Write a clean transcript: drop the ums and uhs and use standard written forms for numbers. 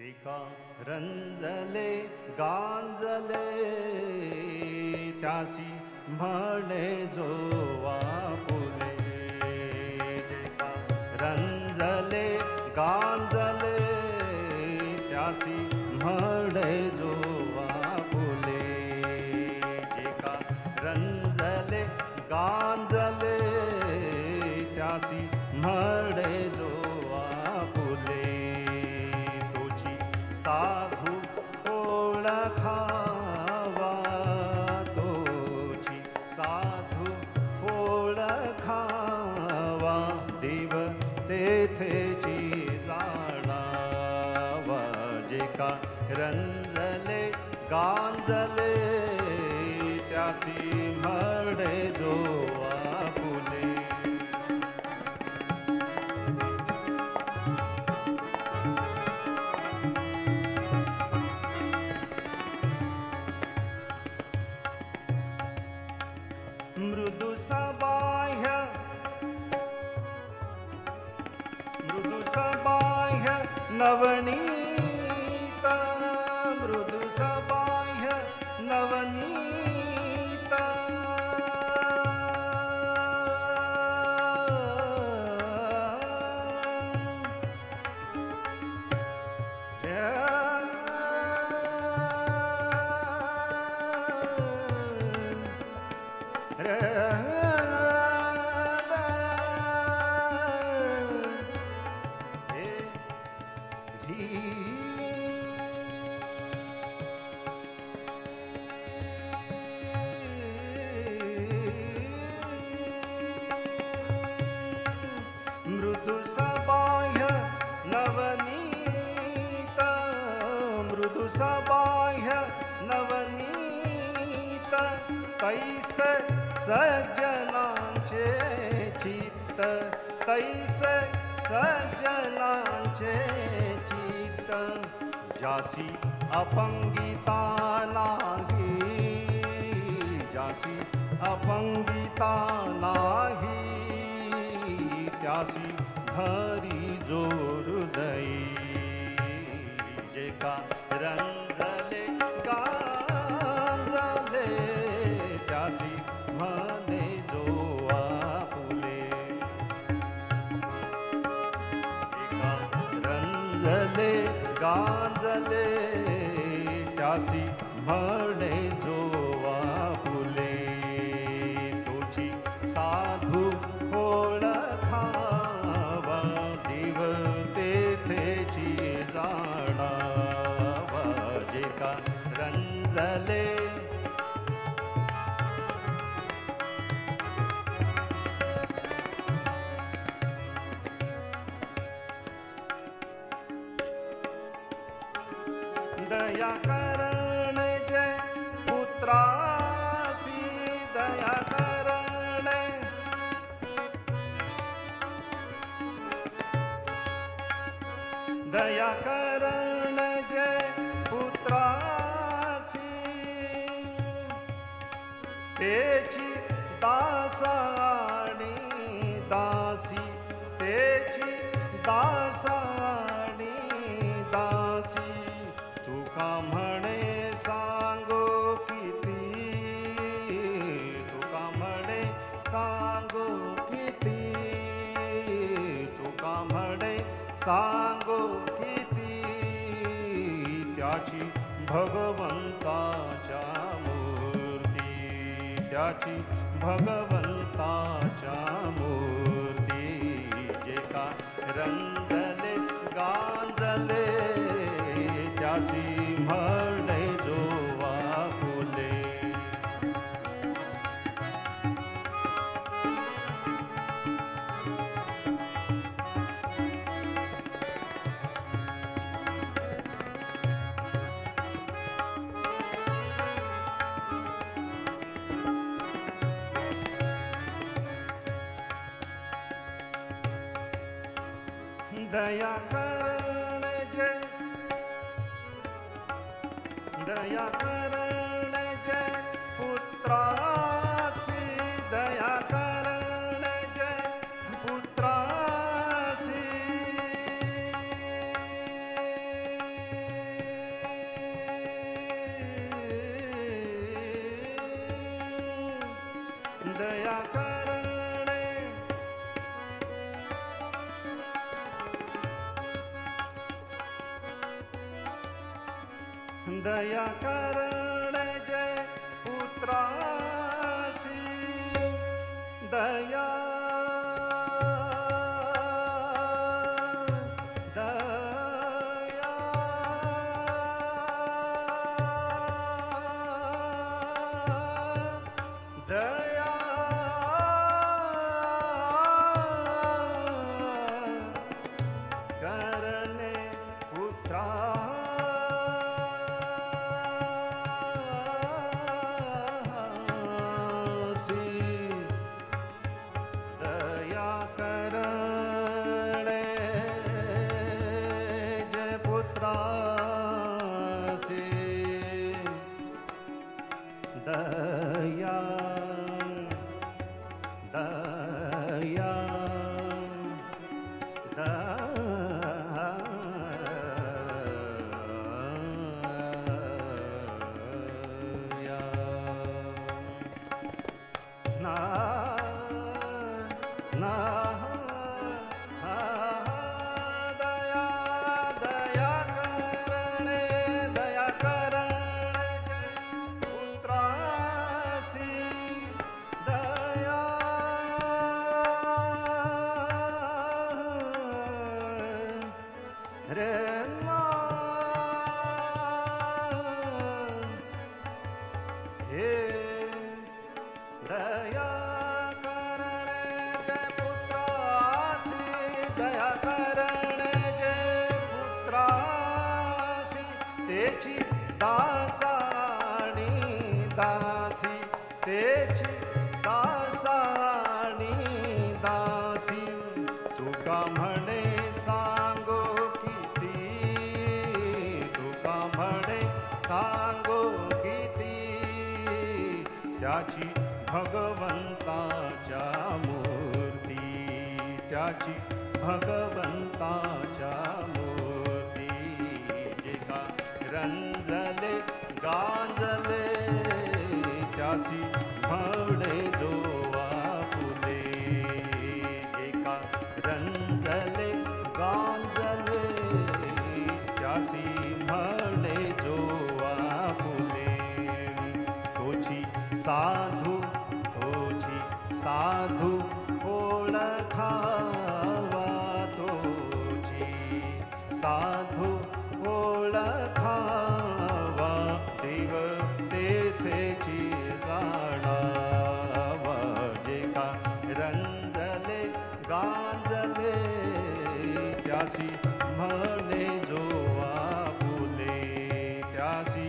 जे का रंजले गांजले त्यासी म्हणे जो आपुले. जे का रंजले गांजले त्यासी म्हणे जो आपुले. जे का रंजले गांजले त्यासी म्हणे जो आपुले. साधू ओळखावा तोची साधू ओळखावा देव तेथेची जाणावा. जे का रंजले गांजले त्यासी म्हणे जो आपुले. मृदु सबाह्य नवनीत मृदु सबाह्य नवनीत. मृदु सबाह्य नवनीत मृदु सबाह्य नवनीत. तैसे सज्जनांचे चित्त तैसे सज्जनांचे चित्त. जासी अपंगिता नाही जासी अपंगिता नाही त्यासी धरी जो हृदयी. जे का रंजले गांजले त्यासी म्हणे जो आपुले. जे का रंजले गांजले त्यासी म्हणे जो आपुले. तोची साधू ओळखावा देव तेथेची जाणावा. जे का रंजले दया करण जय पुत्रासी दया करण दया करण जय पुत्रासी. तेची दासाणी दासी तेची दासाणी दासी. तुका म्हणे सांगो किती तुका म्हणे सांगो किती तुका म्हणे सांगो किती. त्याची भगवंताच्या मूर्ती त्याची भगवंताच्या मूर्ती. जे का रंजले गांजले त्यासी म्हणे जो आपुले. दया करण जय दया करण जय पुत्रासी दया करण जय पुत्रासी. दया करणे दया करणे जय पुत्रासी दया दया करणे पुत्रासी दया करणे जय पुत्रासी दया दया दया ना ना दया दया करणे दया करणे पुत्रासी दया रे ना हे दया करणे जय पुत्रासी दया करणे जय पुत्रासी तेची दासाणी दासी तेची दासाणी दासी तुका म्हणे सांगो किती तुका म्हणे सांगो किती त्याची भगवंताच्या मूर्ती त्याची भगवंताच्या मूर्ती जे का रंजले गांजले त्यासी म्हणे जोवा फुले जे का रंजले गांजले त्यासी म्हणे जोवा फुले तोची साधू साधू ओळखावा तोची साधू ओळखावा देव तेथेची जाणावा जे का रंजले गांजले त्यासी म्हणे जोवा फुले त्यासी